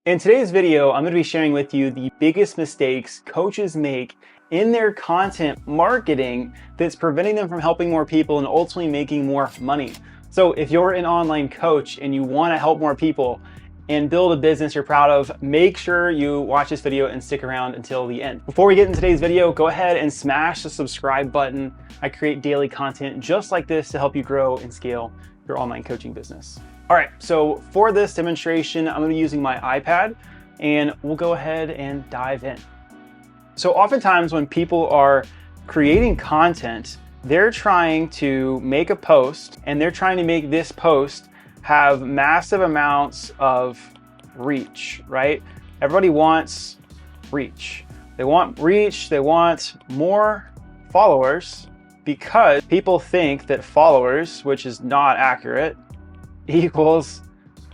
In today's video, I'm going to be sharing with you the biggest mistakes coaches make in their content marketing that's preventing them from helping more people and ultimately making more money. So if you're an online coach and you want to help more people and build a business you're proud of, make sure you watch this video and stick around until the end. Before we get into today's video, go ahead and smash the subscribe button. I create daily content just like this to help you grow and scale your online coaching business. All right, so for this demonstration, I'm gonna be using my iPad and we'll go ahead and dive in. So oftentimes when people are creating content, they're trying to make a post and they're trying to make this post have massive amounts of reach, right? Everybody wants reach. They want reach, they want more followers because people think that followers, which is not accurate, equals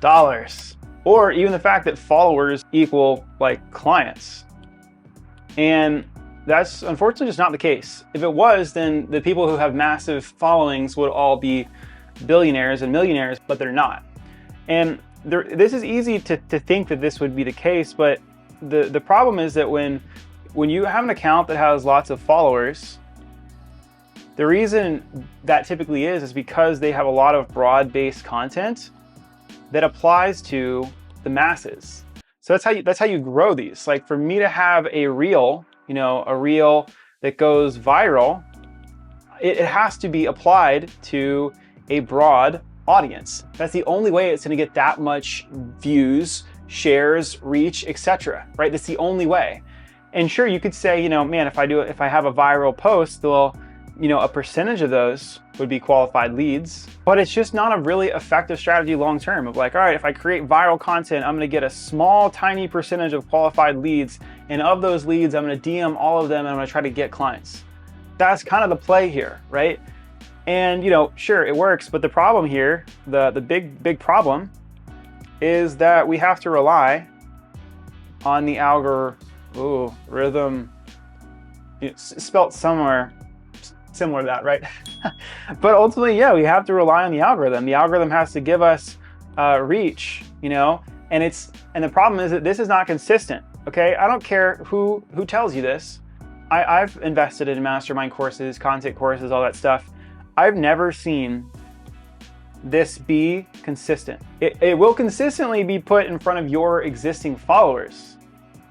dollars, or even the fact that followers equal like clients. And that's unfortunately just not the case. If it was, then the people who have massive followings would all be billionaires and millionaires, but they're not. And this is easy to think that this would be the case, but the problem is that when you have an account that has lots of followers, the reason that typically is because they have a lot of broad-based content that applies to the masses. So that's how you grow these. Like for me to have a reel, a reel that goes viral, it has to be applied to a broad audience. That's the only way it's going to get that much views, shares, reach, etc. Right? That's the only way. And sure, you could say, man, if I have a viral post, well, a percentage of those would be qualified leads, but it's just not a really effective strategy long term of like, all right, if I create viral content, I'm going to get a small, tiny percentage of qualified leads. And of those leads, I'm going to DM all of them and I'm going to try to get clients. That's kind of the play here, right? And, sure, it works. But the problem here, the big problem is that we have to rely on the algorithm, spelt somewhere similar to that, right? But ultimately, yeah, we have to rely on the algorithm. The algorithm has to give us reach, and the problem is that this is not consistent. Okay, I don't care who tells you this. I've invested in mastermind courses, content courses, all that stuff. I've never seen this be consistent. It will consistently be put in front of your existing followers.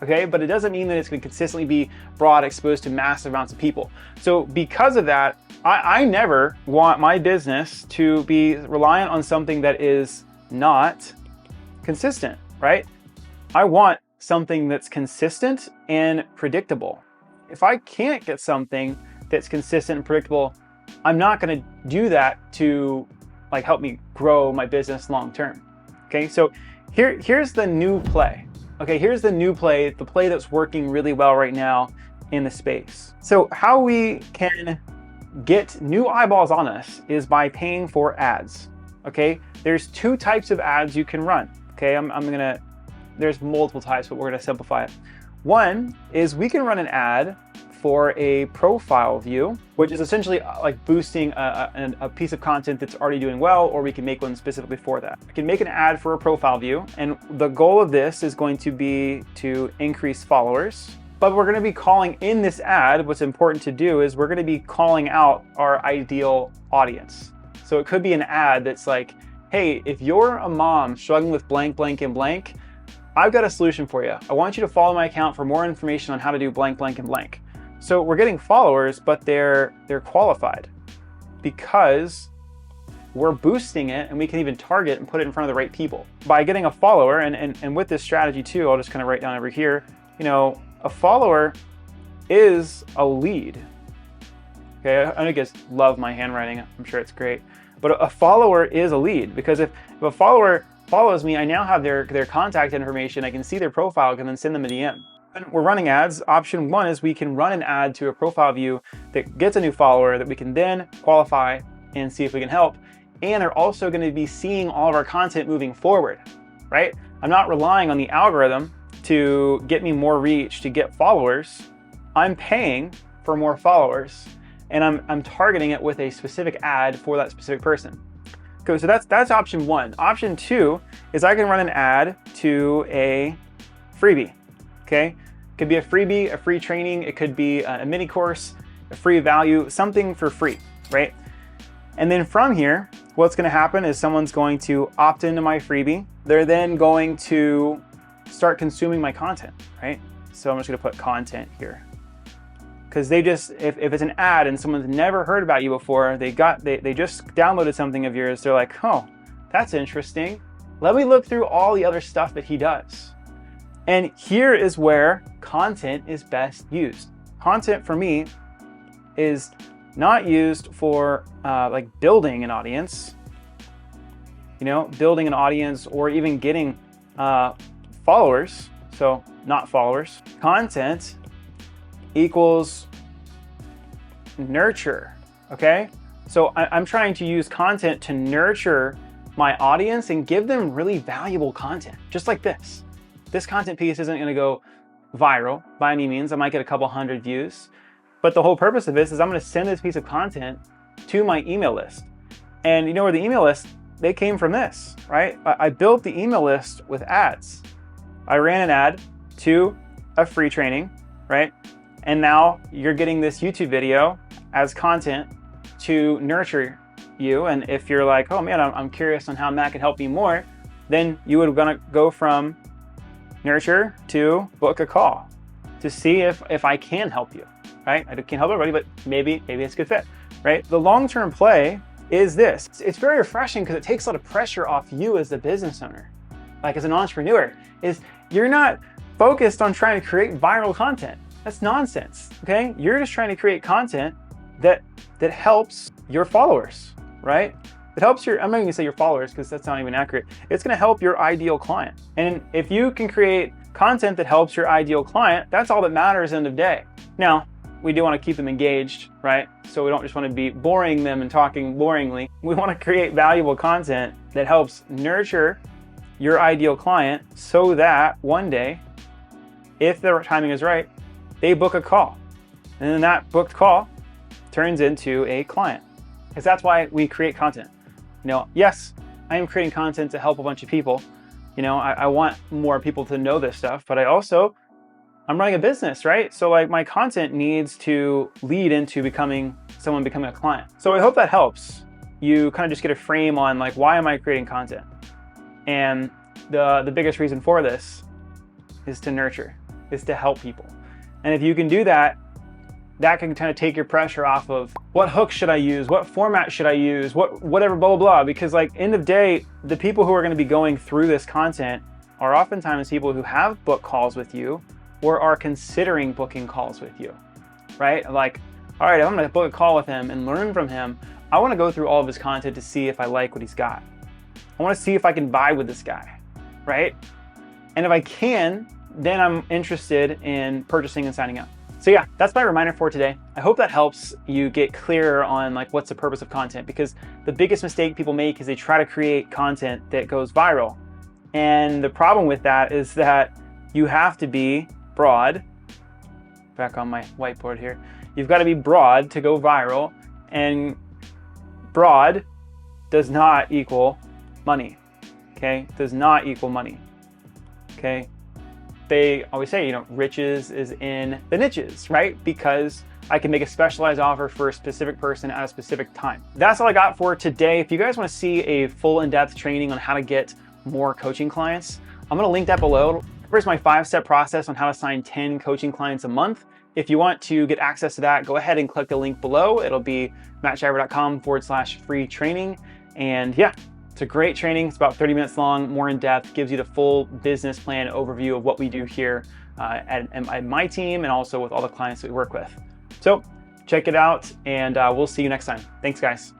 Okay, but it doesn't mean that it's going to consistently be broad, exposed to massive amounts of people. So because of that, I never want my business to be reliant on something that is not consistent, right? I want something that's consistent and predictable. If I can't get something that's consistent and predictable, I'm not going to do that to help me grow my business long term. Okay, so here's the new play. Okay, here's the new play, the play that's working really well right now in the space. So how we can get new eyeballs on us is by paying for ads. Okay, there's two types of ads you can run. Okay, there's multiple types, but we're gonna simplify it. One is we can run an ad for a profile view, which is essentially like boosting a piece of content that's already doing well, or we can make one specifically for that. We can make an ad for a profile view, and the goal of this is going to be to increase followers. But we're going to be calling in this ad, what's important to do is we're going to be calling out our ideal audience. So it could be an ad that's like, hey, if you're a mom struggling with blank, blank, and blank, I've got a solution for you. I want you to follow my account for more information on how to do blank, blank, and blank. So we're getting followers, but they're qualified because we're boosting it, and we can even target and put it in front of the right people. By getting a follower, and with this strategy too, I'll just kind of write down over here, a follower is a lead. Okay, I know you guys love my handwriting. I'm sure it's great. But a follower is a lead, because if a follower follows me, I now have their contact information. I can see their profile, I can then send them a DM. When we're running ads, option one is we can run an ad to a profile view that gets a new follower that we can then qualify and see if we can help. And they're also going to be seeing all of our content moving forward, right? I'm not relying on the algorithm to get me more reach, to get followers. I'm paying for more followers, and I'm targeting it with a specific ad for that specific person. Okay, so that's option one. Option two is I can run an ad to a freebie, okay? It could be a freebie, a free training, it could be a mini course, a free value, something for free, right? And then from here, what's gonna happen is someone's going to opt into my freebie. They're then going to start consuming my content, right? So I'm just gonna put content here. Because they just, if it's an ad and someone's never heard about you before, they just downloaded something of yours, they're like, oh, that's interesting. Let me look through all the other stuff that he does. And here is where content is best used. Content for me is not used for like building an audience, building an audience or even getting followers. So not followers. Content equals nurture, okay? So I'm trying to use content to nurture my audience and give them really valuable content, just like this. This content piece isn't gonna go viral by any means. I might get a couple hundred views, but the whole purpose of this is I'm gonna send this piece of content to my email list. And you know where the email list, they came from this, right? I built the email list with ads. I ran an ad to a free training, right? And now you're getting this YouTube video as content to nurture you. And if you're like, oh man, I'm curious on how Matt can help me more, then you would gonna go from nurture to book a call to see if I can help you, right? I can't help everybody, but maybe it's a good fit, right? The long-term play is this. It's very refreshing because it takes a lot of pressure off you as the business owner. Like as an entrepreneur, is you're not focused on trying to create viral content. That's nonsense, okay? You're just trying to create content that helps your followers, right? It helps I'm not gonna say your followers because that's not even accurate. It's gonna help your ideal client. And if you can create content that helps your ideal client, that's all that matters end of day. Now, we do wanna keep them engaged, right? So we don't just wanna be boring them and talking boringly. We wanna create valuable content that helps nurture your ideal client so that one day, if the timing is right, they book a call. And then that booked call turns into a client. Because that's why we create content. Yes, I am creating content to help a bunch of people. I want more people to know this stuff, but I'm running a business, right? So like my content needs to lead into someone becoming a client. So I hope that helps. You kind of just get a frame on like, why am I creating content? And the biggest reason for this is to nurture, is to help people. And if you can do that, that can kind of take your pressure off of what hook should I use, what format should I use, whatever, blah, blah, blah. Because like end of day, the people who are gonna be going through this content are oftentimes people who have booked calls with you or are considering booking calls with you, right? Like, all right, I'm gonna book a call with him and learn from him. I wanna go through all of his content to see if I like what he's got. I wanna see if I can vibe with this guy, right? And if I can, then I'm interested in purchasing and signing up. So yeah, that's my reminder for today. I hope that helps you get clearer on like what's the purpose of content, because the biggest mistake people make is they try to create content that goes viral. And the problem with that is that you have to be broad. Back on my whiteboard here. You've got to be broad to go viral, and broad does not equal money, okay? Does not equal money, okay? They always say, riches is in the niches, right? Because I can make a specialized offer for a specific person at a specific time. That's all I got for today. If you guys want to see a full in-depth training on how to get more coaching clients, I'm going to link that below. Here's my 5-step process on how to sign 10 coaching clients a month. If you want to get access to that, go ahead and click the link below. It'll be mattshiver.com/free training. And yeah, it's a great training. It's about 30 minutes long, more in depth, gives you the full business plan overview of what we do here at my team and also with all the clients that we work with. So check it out, and we'll see you next time. Thanks, guys.